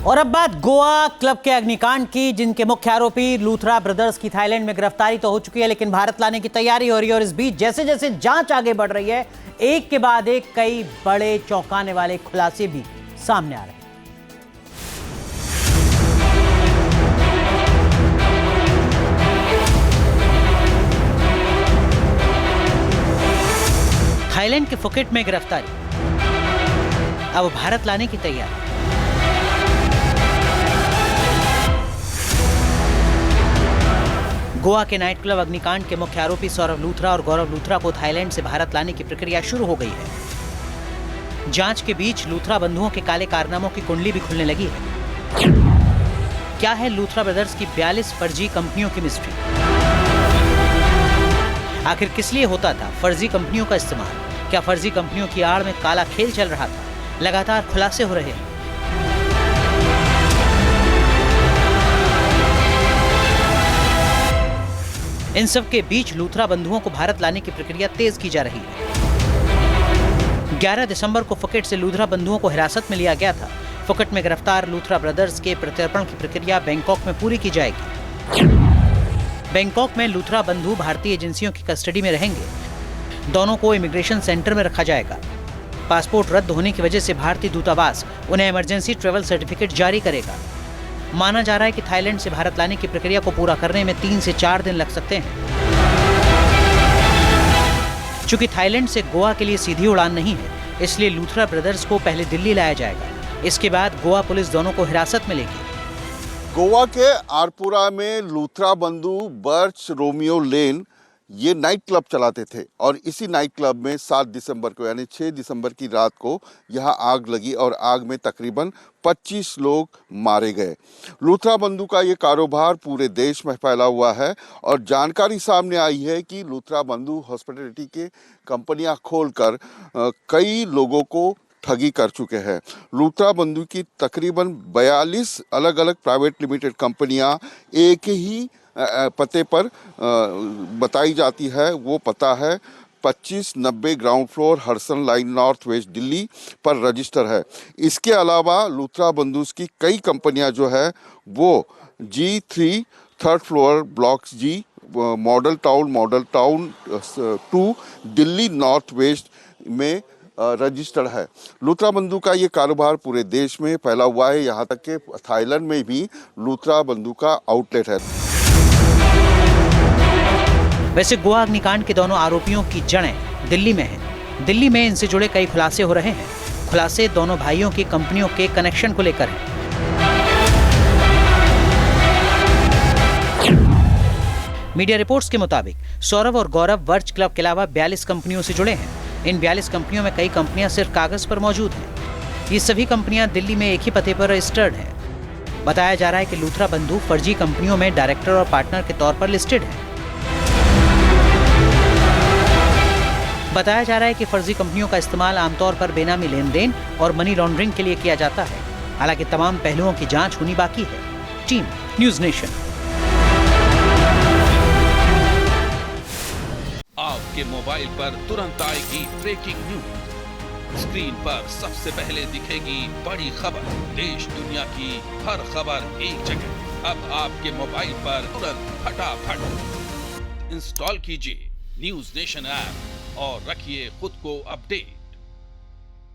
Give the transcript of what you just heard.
और अब बात गोवा क्लब के अग्निकांड की, जिनके मुख्य आरोपी लूथरा ब्रदर्स की थाईलैंड में गिरफ्तारी तो हो चुकी है, लेकिन भारत लाने की तैयारी हो रही है। और इस बीच जैसे जैसे जांच आगे बढ़ रही है, एक के बाद एक कई बड़े चौंकाने वाले खुलासे भी सामने आ रहे हैं। थाईलैंड के फुकेट में गिरफ्तारी, अब भारत लाने की तैयारी। गोवा के नाइट क्लब अग्निकांड के मुख्य आरोपी सौरभ लूथरा और गौरव लूथरा को थाईलैंड से भारत लाने की प्रक्रिया शुरू हो गई है। जांच के बीच लूथरा बंधुओं के काले कारनामों की कुंडली भी खुलने लगी है। क्या है लूथरा ब्रदर्स की 42 फर्जी कंपनियों की मिस्ट्री? आखिर किस लिए होता था फर्जी कंपनियों का इस्तेमाल? क्या फर्जी कंपनियों की आड़ में काला खेल चल रहा था? लगातार खुलासे हो रहे हैं। इन सब के बीच लूथरा बंधुओं को भारत लाने की प्रक्रिया तेज की जा रही है। 11 दिसंबर को फुकेट से लूथरा बंधुओं को हिरासत में लिया गया था। फुकेट में गिरफ्तार लूथरा ब्रदर्स के प्रत्यर्पण की प्रक्रिया बैंकॉक में पूरी की जाएगी। बैंकॉक में लूथरा बंधु भारतीय एजेंसियों की कस्टडी में रहेंगे। दोनों को इमिग्रेशन सेंटर में रखा जाएगा। पासपोर्ट रद्द होने की वजह से भारतीय दूतावास उन्हें इमरजेंसी ट्रैवल सर्टिफिकेट जारी करेगा। माना जा रहा है कि थाईलैंड से भारत लाने की प्रक्रिया को पूरा करने में 3 से 4 दिन लग सकते हैं। चूंकि थाईलैंड से गोवा के लिए सीधी उड़ान नहीं है, इसलिए लूथरा ब्रदर्स को पहले दिल्ली लाया जाएगा। इसके बाद गोवा पुलिस दोनों को हिरासत में लेगी। गोवा के आरपुरा में लूथरा बंधु बर्च रोमियो लेन ये नाइट क्लब चलाते थे और इसी नाइट क्लब में 7 दिसंबर को यानी 6 दिसंबर की रात को यहाँ आग लगी और आग में तकरीबन 25 लोग मारे गए। लूथरा बंधु का ये कारोबार पूरे देश में फैला हुआ है और जानकारी सामने आई है कि लूथरा बंधु हॉस्पिटैलिटी के कंपनियां खोलकर कई लोगों को ठगी कर चुके हैं। लूथरा बंधु की तकरीबन 42 अलग अलग प्राइवेट लिमिटेड कंपनियां एक ही पते पर बताई जाती है। वो पता है 2590 ground floor Hudson line north west Delhi पर रजिस्टर है। इसके अलावा लूथरा बंधुस की कई कंपनियां जो है वो G3 third floor blocks G model town 2 Delhi north west में रजिस्टर्ड है। लूथरा बंधु का ये कारोबार पूरे देश में फैला हुआ है। यहाँ तक कि थाईलैंड में भी लूथरा बंधु का आउटलेट है। वैसे गोवा अग्निकांड के दोनों आरोपियों की जड़ें दिल्ली में हैं। दिल्ली में इनसे जुड़े कई खुलासे हो रहे हैं। खुलासे दोनों भाइयों की कंपनियों के कनेक्शन को लेकर हैं। मीडिया रिपोर्ट्स के मुताबिक सौरभ और गौरव वर्च क्लब के अलावा 42 कंपनियों से जुड़े हैं। इन 42 कंपनियों में कई कंपनियां सिर्फ कागज पर मौजूद हैं। ये सभी कंपनियां दिल्ली में एक ही पते पर रजिस्टर्ड हैं। बताया जा रहा है कि लूथरा बंधु फर्जी कंपनियों में डायरेक्टर और पार्टनर के तौर पर लिस्टेड है। बताया जा रहा है कि फर्जी कंपनियों का इस्तेमाल आमतौर पर बेनामी लेन देन और मनी लॉन्ड्रिंग के लिए किया जाता है। हालांकि तमाम पहलुओं की जांच होनी बाकी है। Team news nation. आपके मोबाइल पर तुरंत आएगी ब्रेकिंग न्यूज। स्क्रीन पर सबसे पहले दिखेगी बड़ी खबर। देश दुनिया की हर खबर एक जगह। अब आपके मोबाइल पर तुरंत फटाफट इंस्टॉल कीजिए न्यूज़ नेशन ऐप और रखिए खुद को अपडेट।